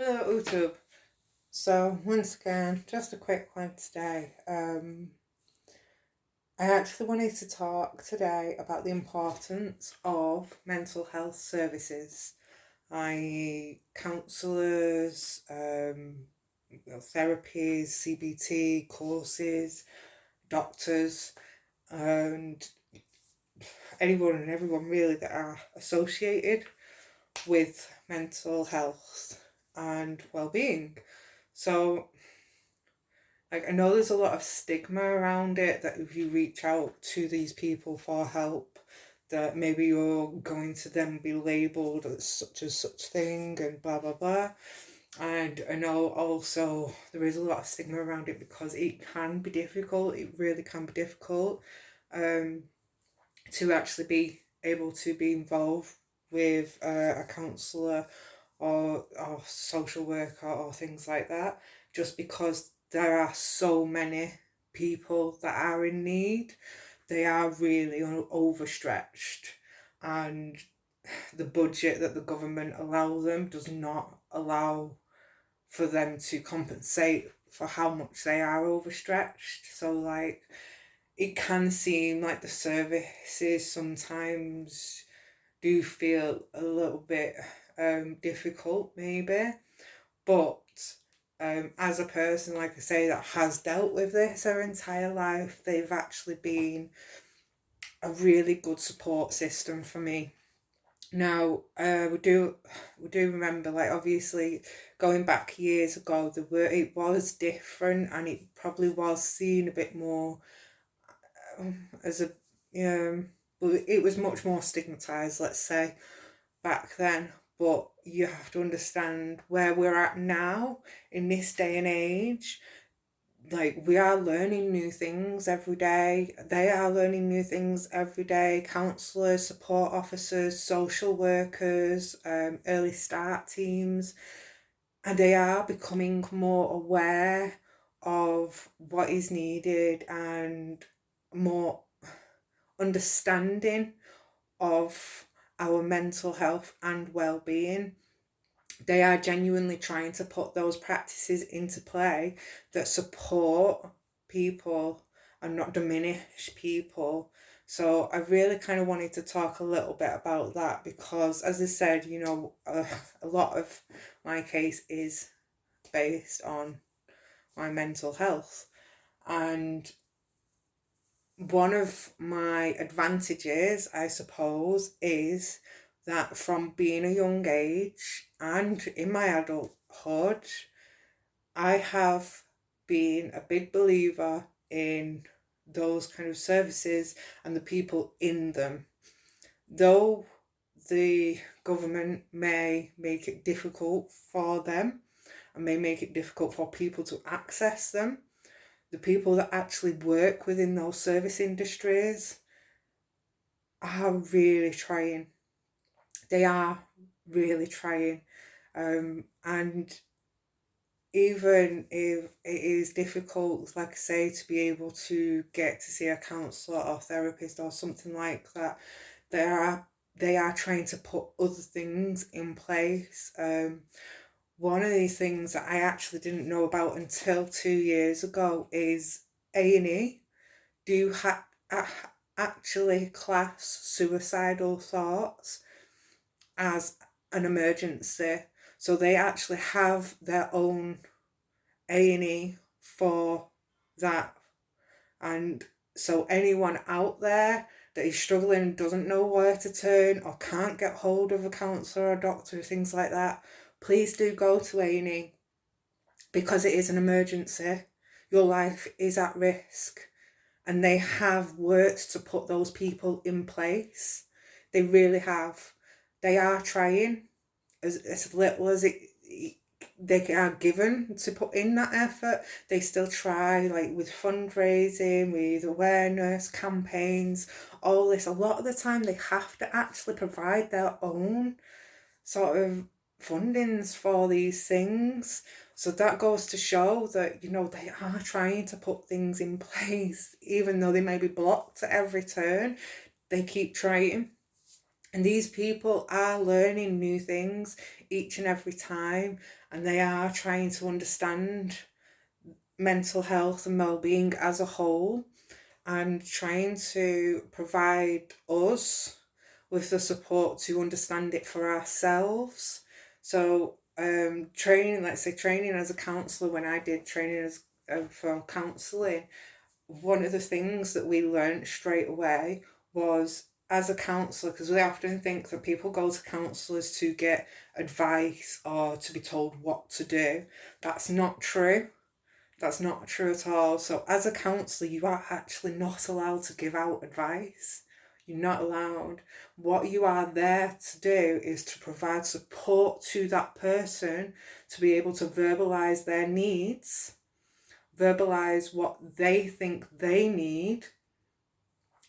Hello, YouTube. So, once again, just a quick one today. I actually wanted to talk today about the importance of mental health services, i.e., counsellors, therapies, CBT courses, doctors, and anyone and everyone really that are associated with mental health and well-being. So, like, I know there's a lot of stigma around it, that if you reach out to these people for help, that maybe you're going to then be labelled as such thing and blah blah blah. And I know also there is a lot of stigma around it because it can be difficult. It really can be difficult um, to actually be able to be involved with a counsellor or social worker or things like that, just because there are so many people that are in need. They are really overstretched, and the budget that the government allow them does not allow for them to compensate for how much they are overstretched. So, like, it can seem like the services sometimes do feel a little bit difficult, maybe. But as a person, like I say, that has dealt with this their entire life, they've actually been a really good support system for me. Now, we do remember, like, obviously going back years ago, it was different, and it probably was seen a bit more as a well, it was much more stigmatized, let's say, back then. But you have to understand where we're at now in this day and age. Like, we are learning new things every day. They are learning new things every day. Counselors, support officers, social workers, early start teams, and they are becoming more aware of what is needed and more understanding of our mental health and well-being. They are genuinely trying to put those practices into play that support people and not diminish people. So I really kind of wanted to talk a little bit about that because, as I said, a lot of my case is based on my mental health. And one of my advantages, I suppose, is that from being a young age and in my adulthood, I have been a big believer in those kind of services and the people in them. Though the government may make it difficult for them and may make it difficult for people to access them, the people that actually work within those service industries are really trying. They are really trying. And even if it is difficult, like I say, to be able to get to see a counsellor or therapist or something like that, they are they are trying to put other things in place. One of these things that I actually didn't know about until 2 years ago is A&E do actually class suicidal thoughts as an emergency. So they actually have their own A&E for that. And so anyone out there that is struggling and doesn't know where to turn or can't get hold of a counsellor or doctor, things like that, please do go to A&E because it is an emergency. Your life is at risk. And they have worked to put those people in place. They really have. They are trying as little as they are given to put in that effort. They still try, like, with fundraising, with awareness campaigns, all this. A lot of the time they have to actually provide their own sort of fundings for these things. So that goes to show that, they are trying to put things in place, even though they may be blocked at every turn. They keep trying. And these people are learning new things each and every time, and they are trying to understand mental health and well-being as a whole, and trying to provide us with the support to understand it for ourselves. So training, let's say training as a counsellor, when I did training as for counselling, one of the things that we learned straight away was, as a counsellor, because we often think that people go to counsellors to get advice or to be told what to do. That's not true. That's not true at all. So as a counsellor, you are actually not allowed to give out advice. You're not allowed. What you are there to do is to provide support to that person to be able to verbalise their needs, verbalise what they think they need,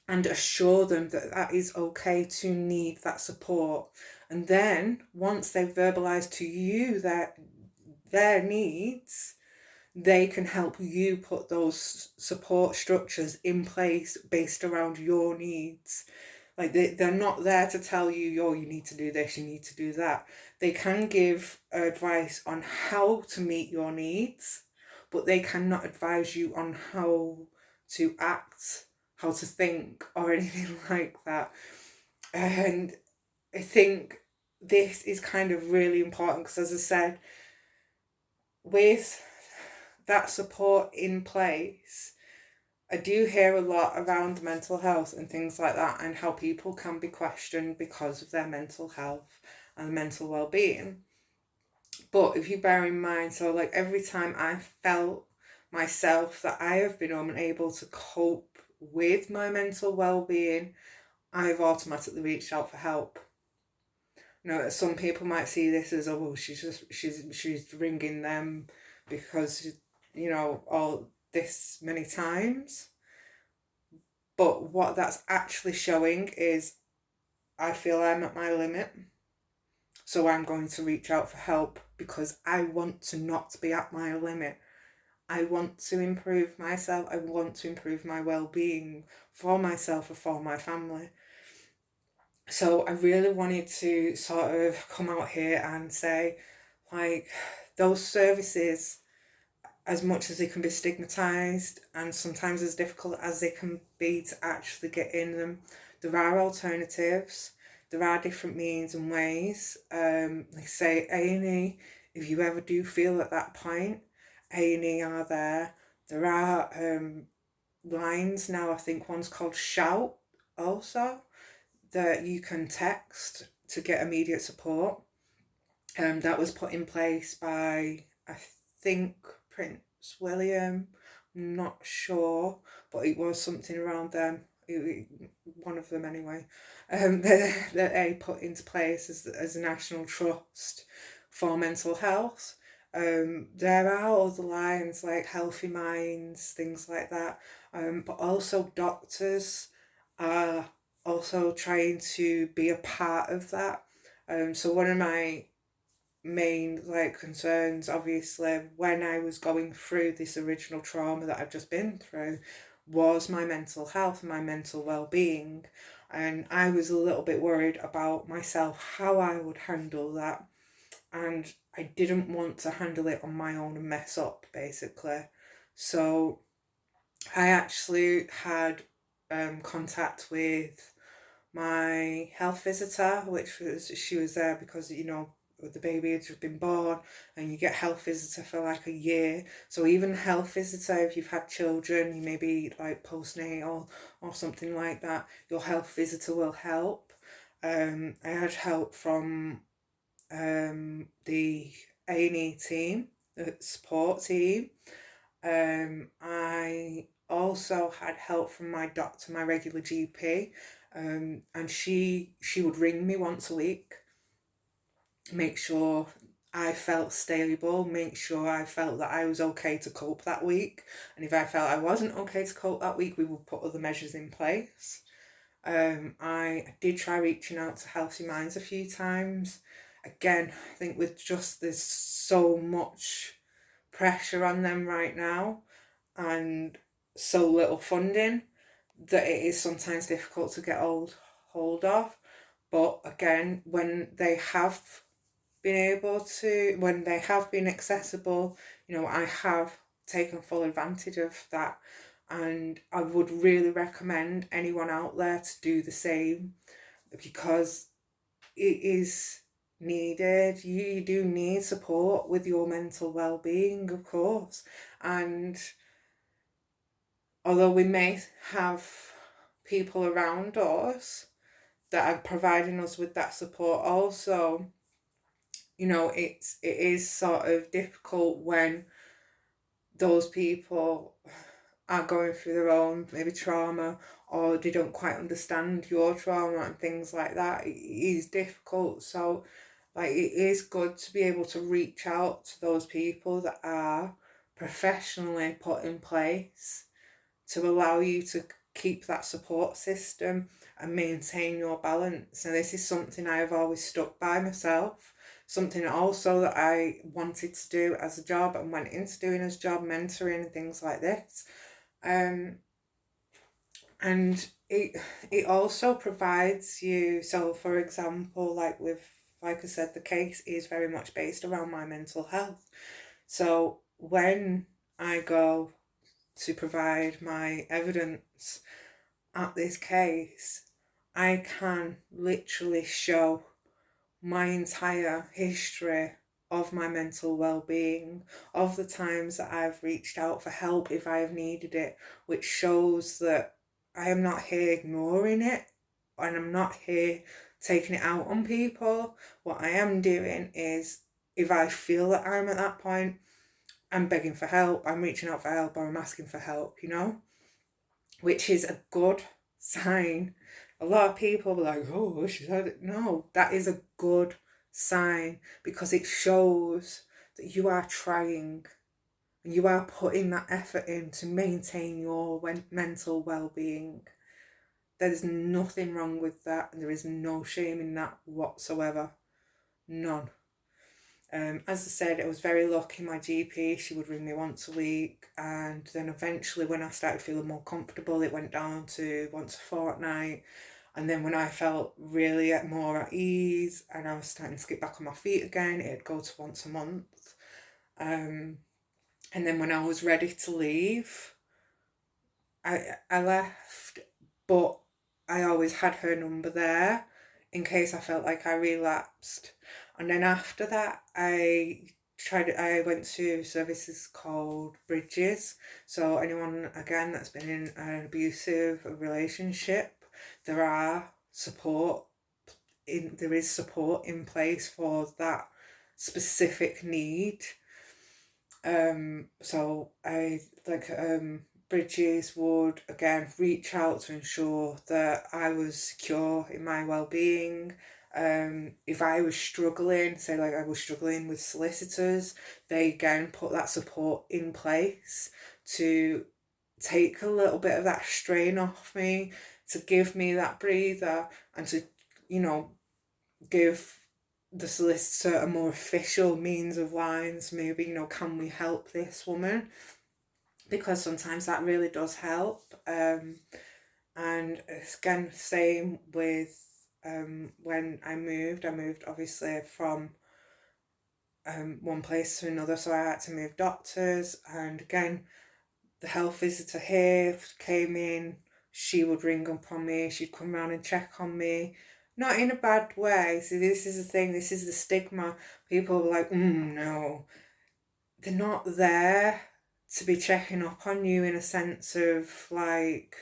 and assure them that that is okay to need that support. And then once they've verbalised to you their needs, they can help you put those support structures in place based around your needs. Like they're not there to tell you, oh, you need to do this, you need to do that. They can give advice on how to meet your needs, but they cannot advise you on how to act, how to think, or anything like that. And I think this is kind of really important because, as I said, with that support in place, I do hear a lot around mental health and things like that, and how people can be questioned because of their mental health and mental well-being. But if you bear in mind, so like every time I felt myself that I have been unable to cope with my mental well-being, I've automatically reached out for help. You know, some people might see this as, oh, she's ringing them because, you know, all this many times. But what that's actually showing is, I feel I'm at my limit, so I'm going to reach out for help because I want to not be at my limit. I want to improve myself. I want to improve my well-being for myself and for my family. So I really wanted to sort of come out here and say, like, those services, as much as they can be stigmatized and sometimes as difficult as they can be to actually get in them, there are alternatives. There are different means and ways. Like say A&E, if you ever do feel at that point, A&E are there. There are lines now, I think one's called Shout also, that you can text to get immediate support. That was put in place by, I think, Prince William. I'm not sure, but it was something around them. One of them anyway. That they put into place as a national trust for mental health. There are other lines like Healthy Minds, things like that. But also doctors are also trying to be a part of that. So one of my main like concerns, obviously, when I was going through this original trauma that I've just been through, was my mental health, my mental well-being, and I was a little bit worried about myself, how I would handle that, and I didn't want to handle it on my own and mess up, basically. So I actually had contact with my health visitor, which was, she was there because, you know, the baby had just been born, and you get health visitor for like a year. So even health visitor, if you've had children, you may be like postnatal or something like that, your health visitor will help. I had help from the A&E team, the support team. I also had help from my doctor, my regular GP, and she would ring me once a week, make sure I felt stable, make sure I felt that I was okay to cope that week, and if I felt I wasn't okay to cope that week, we would put other measures in place. I did try reaching out to Healthy Minds a few times. Again, I think with just there's so much pressure on them right now and so little funding that it is sometimes difficult to get hold of. But again, when they have when they have been accessible, I have taken full advantage of that. And I would really recommend anyone out there to do the same, because it is needed. You do need support with your mental well-being, of course. And although we may have people around us that are providing us with that support also, it is sort of difficult when those people are going through their own maybe trauma, or they don't quite understand your trauma and things like that. It is difficult. So like, it is good to be able to reach out to those people that are professionally put in place to allow you to keep that support system and maintain your balance. And this is something I have always stuck by myself, something also that I wanted to do as a job and went into doing as a job, mentoring and things like this. And it also provides you, so for example, like I said, the case is very much based around my mental health. So when I go to provide my evidence at this case, I can literally show my entire history of my mental well-being, of the times that I've reached out for help if I have needed it, which shows that I am not here ignoring it, and I'm not here taking it out on people. What I am doing is, if I feel that I'm at that point, I'm begging for help, I'm reaching out for help, or I'm asking for help, which is a good sign. A lot of people are like, oh, she's had it. No, that is a good sign, because it shows that you are trying and you are putting that effort in to maintain your mental well-being. There's nothing wrong with that, and there is no shame in that whatsoever. None. As I said, I was very lucky. My GP, she would ring me once a week, and then eventually when I started feeling more comfortable, it went down to once a fortnight. And then when I felt really more at ease and I was starting to get back on my feet again, it'd go to once a month. And then when I was ready to leave, I left, but I always had her number there in case I felt like I relapsed. And then after that, I went to services called Bridges. So anyone, again, that's been in an abusive relationship, there is support in place for that specific need. So Bridges would again reach out to ensure that I was secure in my well-being. If I was struggling, say like I was struggling with solicitors, they again put that support in place to take a little bit of that strain off me, to give me that breather, and to, give the solicitor a more official means of lines. Maybe, can we help this woman? Because sometimes that really does help. And again, same with when I moved obviously from one place to another, so I had to move doctors. And again, the health visitor here came in, she would ring up on me, she'd come round and check on me, not in a bad way. See, this is the thing, this is the stigma. People are like, no, they're not there to be checking up on you in a sense of like,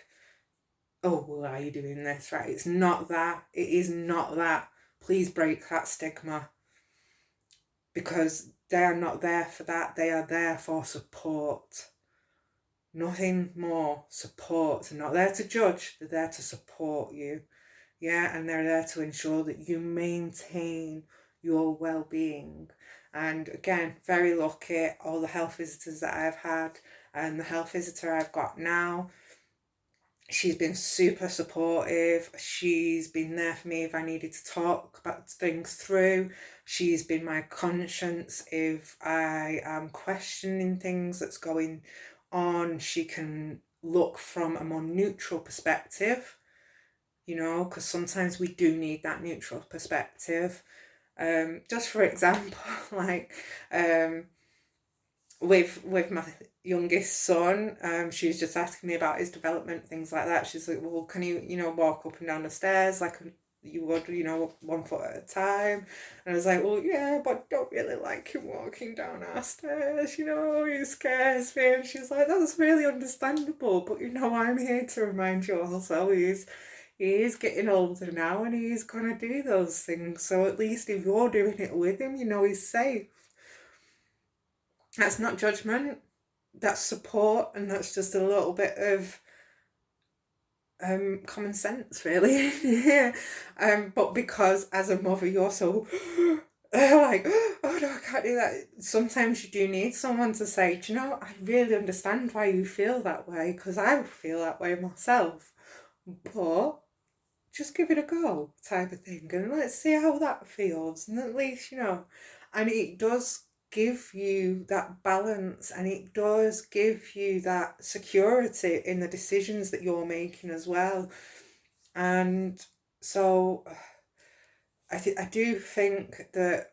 oh, well, are you doing this right? It's not that. It is not that. Please break that stigma, because they are not there for that. They are there for support. Nothing more. Support. They're not there to judge. They're there to support you. Yeah, and they're there to ensure that you maintain your well-being. And again, very lucky, all the health visitors that I've had, and the health visitor I've got now, she's been super supportive. She's been there for me if I needed to talk about things through. She's been my conscience if I am questioning things that's going on. She can look from a more neutral perspective, you know, because sometimes we do need that neutral perspective. Just for example, like um, with my youngest son, she was just asking me about his development, things like that. She's like, well, can you, walk up and down the stairs like you would, 1 foot at a time? And I was like, well, yeah, but I don't really like him walking down our stairs, he scares me. And she's like, that's really understandable, but I'm here to remind you also he is getting older now and he's gonna do those things. So at least if you're doing it with him, he's safe. That's not judgment, that's support, and that's just a little bit of common sense, really. Yeah. But because as a mother, you're so like, oh no, I can't do that. Sometimes you do need someone to say, do you know, I really understand why you feel that way, because I would feel that way myself. But just give it a go, type of thing, and let's see how that feels. And at least, and it does give you that balance, and it does give you that security in the decisions that you're making as well. And so I do think that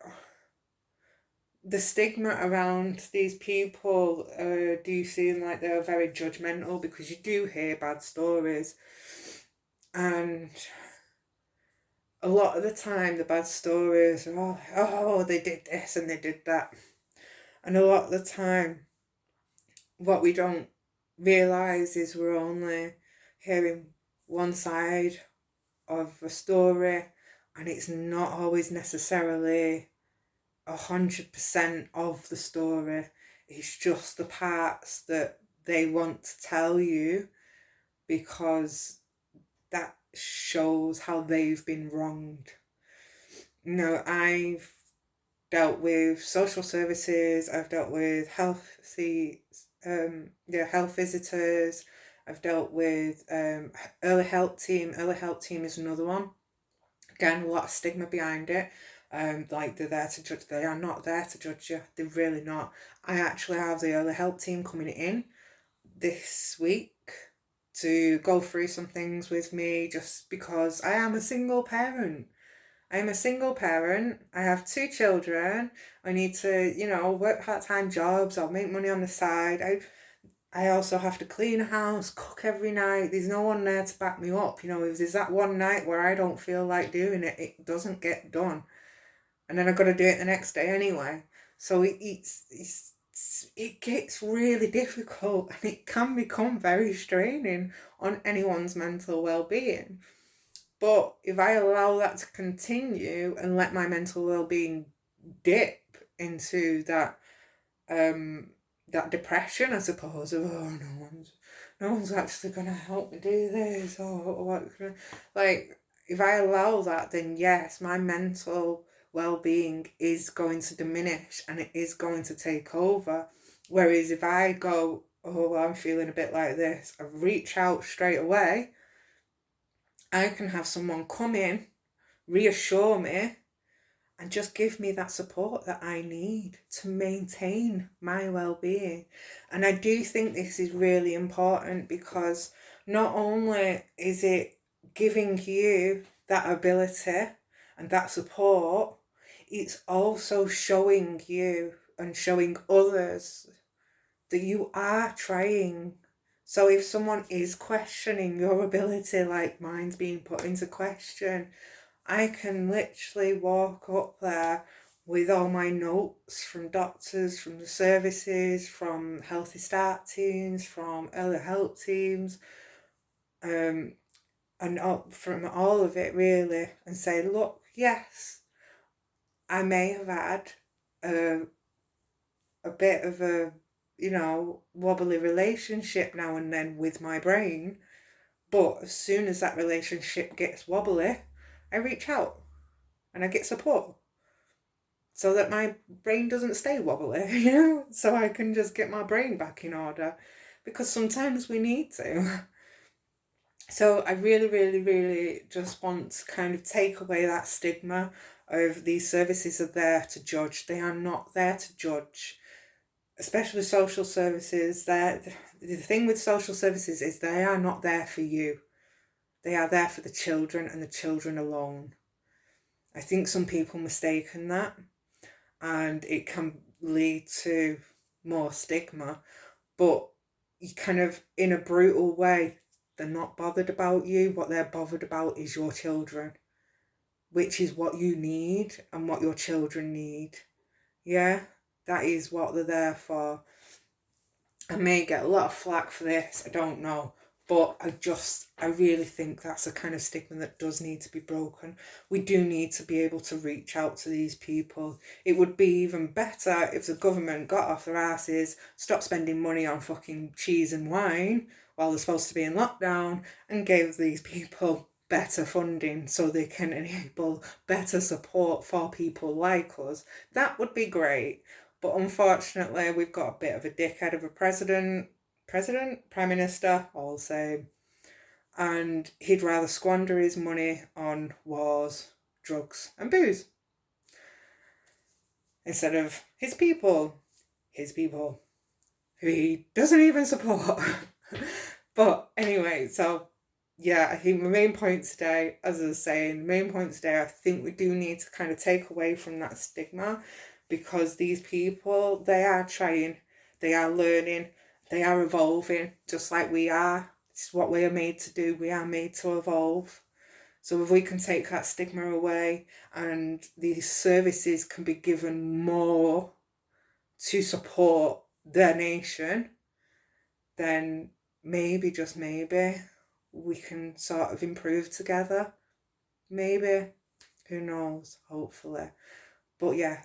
the stigma around these people do seem like they're very judgmental, because you do hear bad stories, and a lot of the time the bad stories are, oh, they did this and they did that. And a lot of the time, what we don't realise is we're only hearing one side of a story, and it's not always necessarily 100% of the story. It's just the parts that they want to tell you, because that shows how they've been wronged. I've dealt with social services, I've dealt with health visitors, I've dealt with early help team. Early help team is another one. Again, a lot of stigma behind it. Like they're there to judge. They are not there to judge you. They're really not. I actually have the early help team coming in this week to go through some things with me, just because I am a single parent. I'm a single parent. I have 2 children. I need to, work part-time jobs. I'll make money on the side. I also have to clean a house, cook every night. There's no one there to back me up. If there's that one night where I don't feel like doing it, it doesn't get done. And then I've got to do it the next day anyway. So it gets really difficult, and it can become very straining on anyone's mental well-being. But if I allow that to continue and let my mental well-being dip into that depression, I suppose, of, oh, no one's actually gonna help me do this, or what, like, if I allow that, then yes, my mental well-being is going to diminish and it is going to take over. Whereas if I go, oh, well, I'm feeling a bit like this, I reach out straight away, I can have someone come in, reassure me, and just give me that support that I need to maintain my well-being. And I do think this is really important, because not only is it giving you that ability and that support, it's also showing you and showing others that you are trying. So if someone is questioning your ability, like mine's being put into question, I can literally walk up there with all my notes from doctors, from the services, from Healthy Start teams, from early help teams, and from all of it really, and say, look, yes, I may have had a bit of a, wobbly relationship now and then with my brain, but as soon as that relationship gets wobbly, I reach out and I get support, so that my brain doesn't stay wobbly, so I can just get my brain back in order, because sometimes we need to. So I really, really, really just want to kind of take away that stigma of these services are there to judge. They are not there to judge, especially social services. The thing with social services is they are not there for you. They are there for the children and the children alone. I think some people mistaken that, and it can lead to more stigma, but you kind of, in a brutal way, they're not bothered about you. What they're bothered about is your children, which is what you need and what your children need. Yeah, that is what they're there for. I may get a lot of flack for this, I don't know. But I really think that's a kind of stigma that does need to be broken. We do need to be able to reach out to these people. It would be even better if the government got off their asses, stopped spending money on fucking cheese and wine while they're supposed to be in lockdown, and gave these people better funding so they can enable better support for people like us. That would be great. But unfortunately, we've got a bit of a dickhead of a prime minister, all the same. And he'd rather squander his money on wars, drugs, and booze instead of his people, who he doesn't even support. But anyway, so yeah, I think the main point today, as I was saying, I think we do need to kind of take away from that stigma, because these people, they are trying, they are learning, they are evolving, just like we are. It's what we are made to do. We are made to evolve. So if we can take that stigma away and these services can be given more to support their nation, then maybe, just maybe, we can sort of improve together. Maybe. Who knows? Hopefully. But yeah,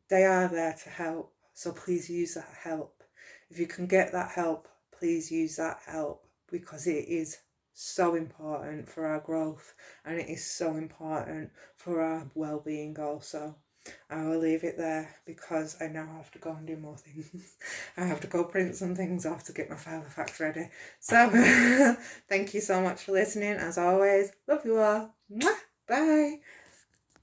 they are there to help. So please use that help. If you can get that help, please use that help, because it is so important for our growth, and it is so important for our well-being also. I will leave it there because I now have to go and do more things. I have to go print some things off to get my file of facts ready. So thank you so much for listening. As always, love you all. Mwah! Bye.